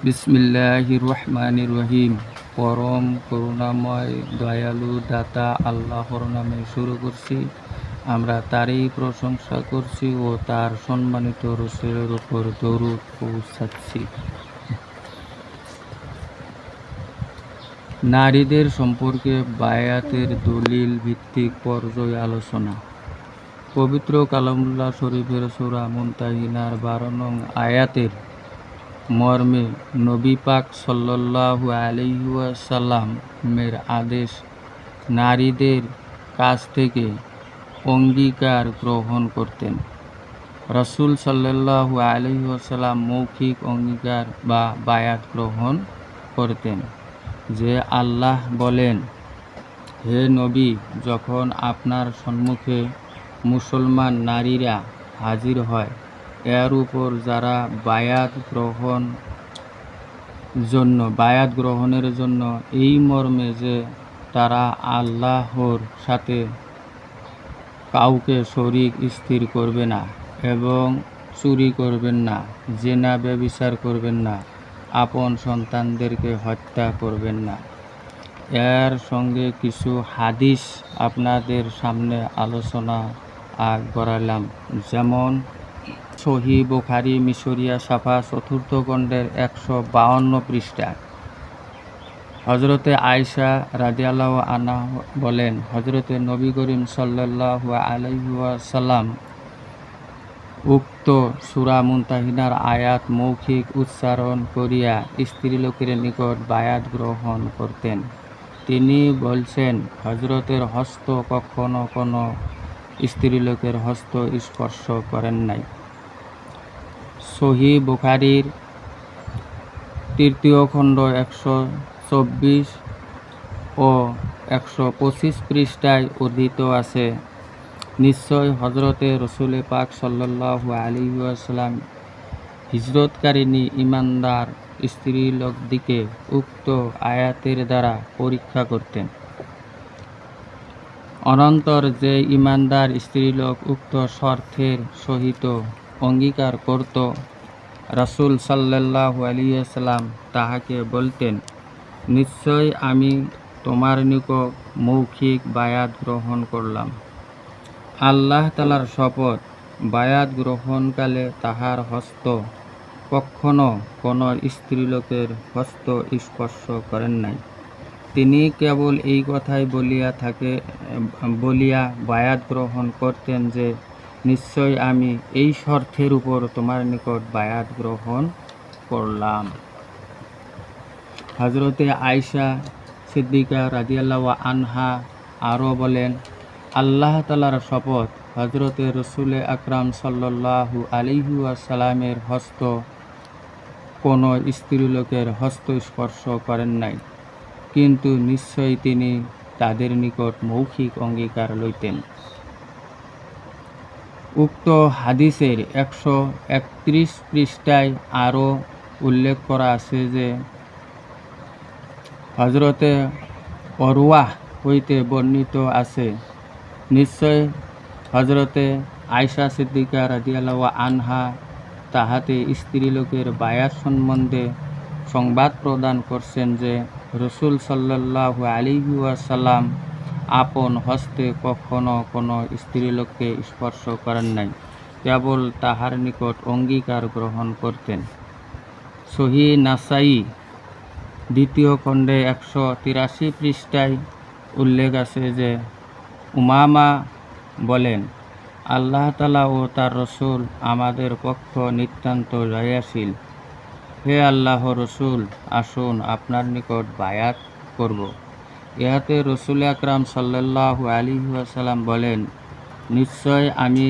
বিসমিল্লাহির রহমানির রহিম। পরম করুণাময় দয়ালু দাতা আল্লাহর নামে শুরু করছি। আমরা তারই প্রশংসা করছি ও তার সম্মানিত রসুলের উপর দরুদ পৌঁছাচ্ছি। নারীদের সম্পর্কে বায়াতের দলিল ভিত্তিক পর্যায় আলোচনা। পবিত্র কালামুল্লাহ শরীফের সূরা মুনতাহিনার 12 নং আয়াতের মর্মে নবী পাক সাল্লাল্লাহু আলাইহি ওয়াসাল্লামের আদেশ নারীদের কাছ থেকে অঙ্গীকার গ্রহণ করতেন। রাসূল সাল্লাল্লাহু আলাইহি ওয়াসাল্লাম মৌখিক অঙ্গীকার বা বায়াত গ্রহণ করতেন। যে আল্লাহ বলেন, হে নবী, যখন আপনার সম্মুখে মুসলমান নারীরা হাজির হয়, এর উপর যারা বায়াত গ্রহণের জন্য এই মর্মে যে তারা আল্লাহর সাথে কাউকে শরীক স্থির করবে না এবং চুরি করবেন না, জিনা ব্যভিচার করবেন না, আপন সন্তানদেরকে হত্যা করবেন না। এর সঙ্গে কিছু হাদিস আপনাদের সামনে আলোচনা করালাম। যেমন সহিহ বুখারী মিশরিয়া সাফা 4th খণ্ডের 152 পৃষ্ঠা। হযরতে আয়েশা রাদিয়াল্লাহু আনহা বলেন, হযরতে নবী করিম সাল্লাল্লাহু আলাইহি ওয়াসাল্লাম উক্ত সূরা মুনতাহিনার আয়াত মৌখিক উচ্চারণ করিয়া স্ত্রীলোকের নিকট বায়াত গ্রহণ করতেন। তিনি বলছেন, হযরতের হস্ত কখনো কোনো স্ত্রীলোকের হস্ত স্পর্শ করেন নাই। সহিহ বুখারীর 3য় খণ্ড 124 ও 125 পৃষ্ঠায় উদ্ধৃত আছে, নিশ্চয় হযরতে রাসূল পাক সাল্লাল্লাহু আলাইহি ওয়াসাল্লাম হিজরতকারিণী ঈমানদার স্ত্রীলোকদিকে উক্ত আয়াতের দ্বারা পরীক্ষা করতেন। অনন্তর যে ঈমানদার স্ত্রীলোক উক্ত শর্তের সহিত অঙ্গীকার করত, রাসূল সাল্লাল্লাহু আলাইহি ওয়াসাল্লাম তাহাকে বলতেন, নিশ্চয় আমি তোমার নিকট মৌখিক বায়াত গ্রহণ করলাম। আল্লাহ তাআলার শপথ, বায়াত গ্রহণকালে তাহার হস্ত কখনো কোনো স্ত্রীলোকের হস্ত স্পর্শ করেন নাই। তিনি কেবল এই কথাই বলিয়া বায়াত গ্রহণ করতেন যে, নিশ্চয় আমি এই শর্তের উপর তোমার নিকট বায়াত গ্রহণ করলাম। হযরতে আয়েশা সিদ্দিকা রাদিয়াল্লাহু আনহা আরও বলেন, আল্লাহ তাআলার শপথ, হযরতে রাসূল আকরাম সাল্লাল্লাহু আলাইহি ওয়াসাল্লামের হস্ত কোনো স্ত্রীলোকের হস্ত স্পর্শ করেন নাই, কিন্তু নিশ্চয় তিনি তাদের নিকট মৌখিক অঙ্গীকার লইতেন। উক্ত হাদিসের 131 পৃষ্ঠায় আরও উল্লেখ করা আছে যে, হযরতে উরওয়াহ হইতে বর্ণিত আছে, নিশ্চয় হযরতে আয়েশা সিদ্দিকা রাদিয়াল্লাহু আনহা তাহাতে স্ত্রীলোকের বায়াত সম্বন্ধে সংবাদ প্রদান করছেন যে, রাসূল সাল্লাল্লাহু আলাইহি ওয়াসাল্লাম আপন হস্তে কখনো কোনো স্ত্রীলোককে স্পর্শ করেন নাই, কেবল তাহার নিকট অঙ্গীকার গ্রহণ করতেন। সহিহ নাসাঈ 2য় খণ্ডে 183 পৃষ্ঠায় উল্লেখ আছে যে, উমামা বলেন, আল্লাহ তাআলা ও তার রাসূল আমাদের পক্ষ নিতান্ত দয়াশীল। হে আল্লাহর রাসূল, আসুন আপনার নিকট বায়াত করব। ইহাতে রাসূল আকরাম সাল্লাল্লাহু আলাইহি ওয়াসাল্লাম বলেন, নিশ্চয় আমি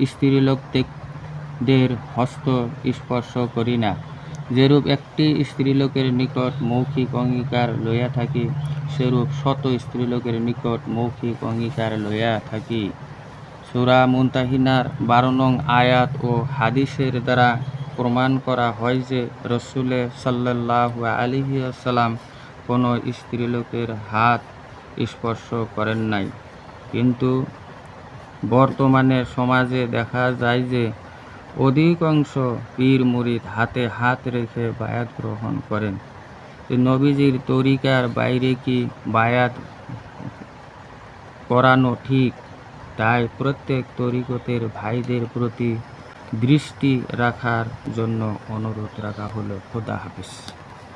স্ত্রীলোকদের হস্ত স্পর্শ করি না। যেরূপ একটি স্ত্রীলোকের নিকট মৌখিক অঙ্গীকার লইয়া থাকি, সেরূপ শত স্ত্রীলোকের নিকট মৌখিক অঙ্গীকার লইয়া থাকি। সূরা মুনতাহিনার 12 নং আয়াত ও হাদিসের দ্বারা প্রমাণ করা হয় যে, রাসূল সাল্লাল্লাহু আলাইহি ওয়াসাল্লাম কোনো স্ত্রীলোকের হাত স্পর্শ করেন নাই। কিন্তু বর্তমানে সমাজে দেখা যায় যে, অধিকাংশ পীর মুরিদ হাতে হাত রেখে বায়াত গ্রহণ করেন। নবীজির তরিকার বাইরে কি বায়াত করানো ঠিক? তাই প্রত্যেক তরিকতের ভাইদের প্রতি দৃষ্টি রাখার জন্য অনুরোধ রাখা হলো। খোদা হাফেজ।